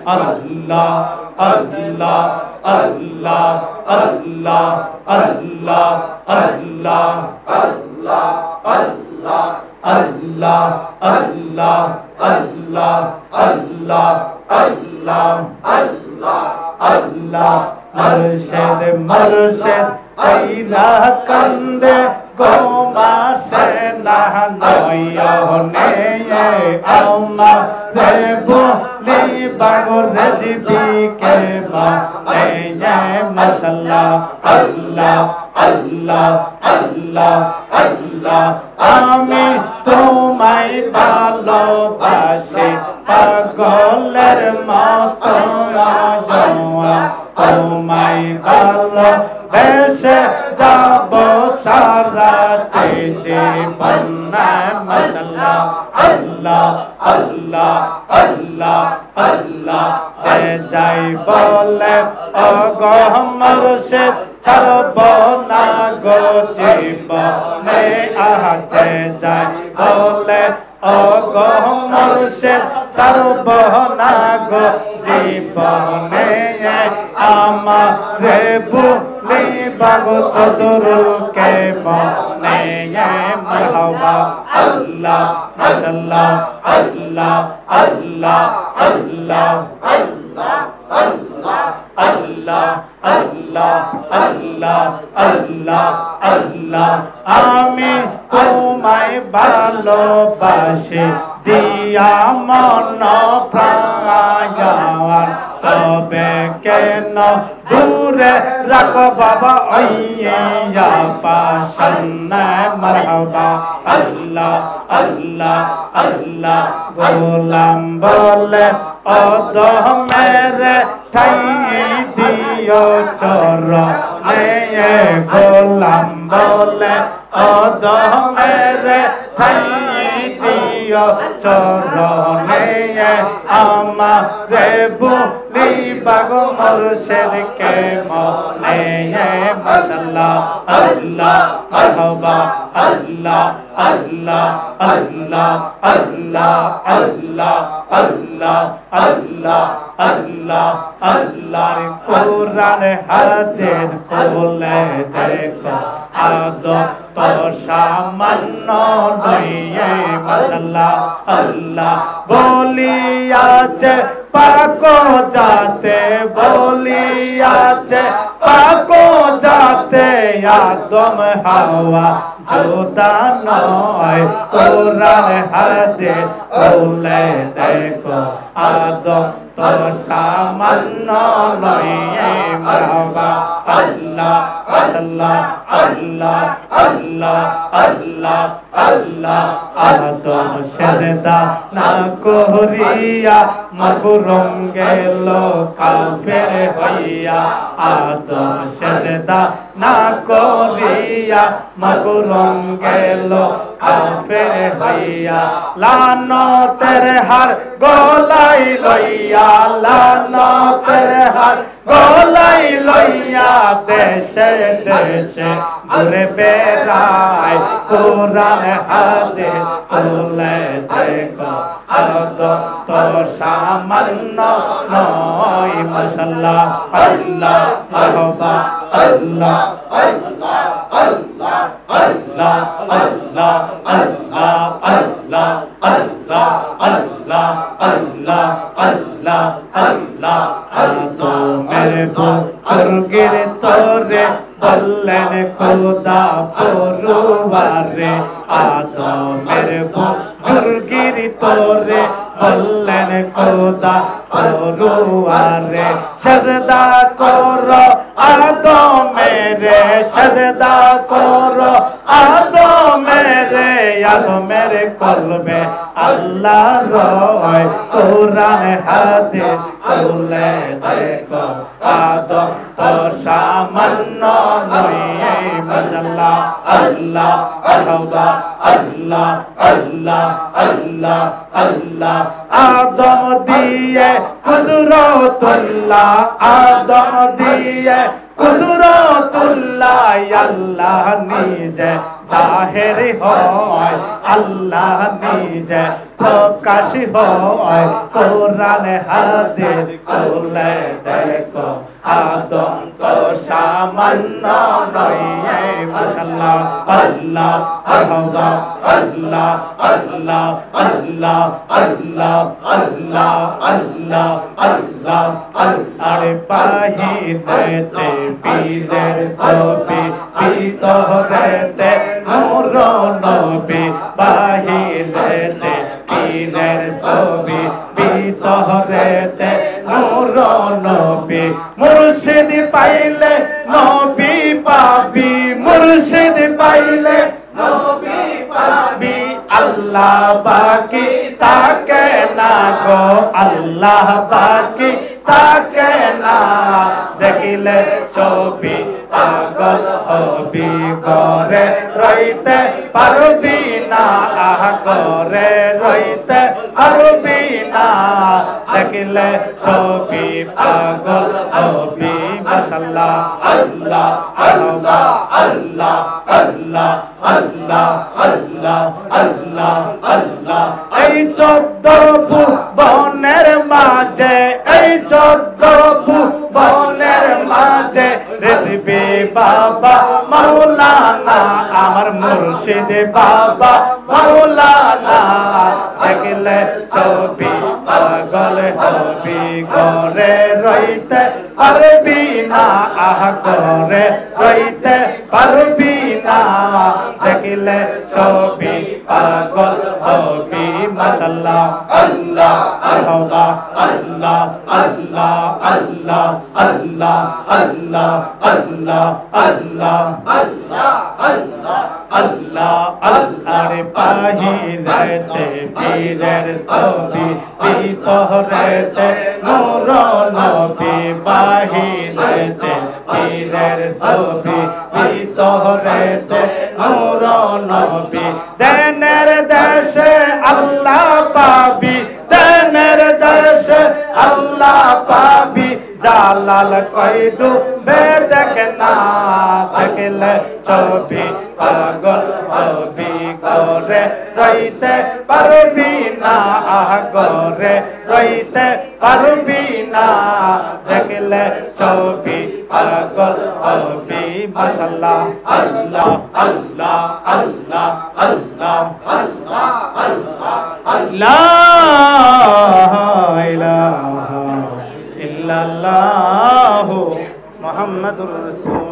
আল্লাহ আল্লাহ আল্লাহ আল্লাহ আল্লাহ আল্লাহ আল্লাহ আল্লাহ আল্লাহ আল্লাহ আল্লাহ আল্লাহ আল্লাহ আল্লাহ আল্লাহ মুর্শিদ মুর্শিদ কইরা কান্দে গোমাসে না নয়নে আমার রে বলি বাগর রেজিবি কে মানে মাশাআল্লাহ আল্লাহ আল্লাহ আল্লাহ আল্লাহ আমি তোমায় ভালোবাসি পাগলের মতো তোমায় ভালোবেসে যাব সারাটি জীবন মাশাআল্লাহ আল্লাহ আল্লাহ আল্লাহ আল্লাহ যে যাই বলে ও গো মুর্শিদ ছাড়ব না গো জীবনে আহা যে যাই বলে ও গো মুর্শিদ ছাড়ব না গো জীবনে আমার রে বলি বাগো সদরুল কে বনে মারহাবা আল্লাহ মাশাআল্লাহ আল্লাহ আল্লাহ আল্লাহ আল্লাহ আল্লাহ আল্লাহ আল্লাহ আল্লাহ আল্লাহ আল্লাহ আমি তোমায় ভালোবাসি দিয়া মন প্রাণ তবে কেন দূরে রাখো বাবা ওইয়া পাশানে মারহাবা আল্লাহ আল্লাহ আল্লাহ গোলাম বলে ও দহ মেরে ঠাই দিও চরণে গোলাম বলে ও দহ মেরে ঠাই দিও চরণে আমারে বলি বাগো মুর্শিদ কে মনে মাশাআল্লাহ আল্লাহ মারহাবা আল্লাহ আল্লাহ আল্লাহ আল্লাহ আল্লাহ আল্লাহ আল্লাহ আল্লাহ আল্লাহর কোরআন হাদিস খুলে দেখো আদম তো সামান্য নয় মাশাআল্লাহ আল্লাহ বলিয়াছে পাকো যাতে বলিয়াছে পাকো যাতে আদম হাওয়া জোতা নয় কোরআন হাদিস খুলে দেখো আদম তো সামান্য নয় মারহাবা আল্লাহ আল্লাহ আল্লাহ আল্লাহ আল্লাহ আল্লাহ আদম সেজদা না করিয়া মকরম গেল কাফের হইয়া আদম সেজদা না করিয়া মকরম গেল কাফের হইয়া লানতের হার গলাই লইয়া লানতের হার গলাই লইয়া দেশে দেশে ঘুরে বেড়ায় কোরআন হাদিস খুলে দেখো আদম তো সামান্য নয় মাশাআল্লাহ আল্লাহ মারহাবা আল্লাহ আল্লাহ আল্লাহ আল্লাহ আল্লাহ আল্লাহ আল্লাহ আল্লাহ আল্লাহ আল্লাহ আল্লাহ আল্লাহ আদমের বুজুর্গের তোরে বললেন খোদা পরওয়ারে আদমের বুজুর্গের তোরে বললেন খোদা পরওয়ারে সেজদা করো আদমের সেজদা করো আদমের আদমের কলবে আল্লাহ রয় কোরআন হাদিস খুলে দেখো আদম তো সামান্য নয় মাশাআল্লাহ আল্লাহ আল্লাহ আল্লাহ আল্লাহ আল্লাহ আল্লাহ আদম দিয়ে কুদরতুল্লাহ আদম দিয়ে কুদরতুল্লাহ আল্লাহ নিজে জাহের হয় আল্লাহ নিজে প্রকাশ হয় কোরআন হাদিস খুলে দেখো আদম তো সামান্য নয় মাশাআল্লাহ আল্লাহ আল্লাহ আল্লাহ আল্লাহ আল্লাহ আল্লাহ আল্লাহ আল্লাহ আল্লাহ আরে বাহিরেতে পীরের ছবি ভিতরেতে নূর নবী বাহিরেতে পীরের ছবি ভিতরেতে নূর নবী মুর্শিদ পাইলে নবী পাবি মুর্শিদ পাইলে নবী পাবি আল্লাহ বাকি তাকে না গো আল্লাহ বাকি তাকে না দেখিলে ছবি পাগল হবি ঘরে রইতে পারবি না ঘরে রইতে পারবি না দেখিলে ছবি পাগল হবি মাশাআল্লাহ আল্লাহ আল্লাহ আল্লাহ আল্লাহ আল্লাহ আল্লাহ আল্লাহ আল্লাহ এই 14 ভুবনের মাঝে এই 14 ভুবনের মাঝে রেসিপি বাবা মাওলানা আমার মুর্শিদ বাবা মাওলানা দেখলে ছবি পাগল হবি ঘরে রইতে পারবি না ঘরে রইতে পারবি না দেখলে ছবি পাগল হবি মাশাআল্লাহ আল্লাহ আল্লাহ আল্লাহ আল্লাহ আল্লাহ আল্লাহ আল্লাহ আল্লাহ আল্লাহ আল্লাহ আল্লাহ আল্লাহ আল্লাহ রে বাহিরেতে পীরের ছবি ভিতরেতে নূর নবী বাহিরেতে পীরের ছবি ভিতরেতে নূর নবী দেনের দেশে আল্লাহ পাবি দেনের দেশে আল্লাহ পাবি জালাল কইডু বেদেখ না দেখলে ছবি পাগল হবি ঘরে রইতে পারবি না ঘরে রইতে পারবি না দেখলে ছবি পাগল হবি মাশাআল্লাহ আল্লাহ আল্লাহ আল্লাহ আল্লাহ আল্লাহ আল্লাহ আল্লাহ ইলাহা ইল্লাল্লাহু মুহাম্মাদুর রাসূল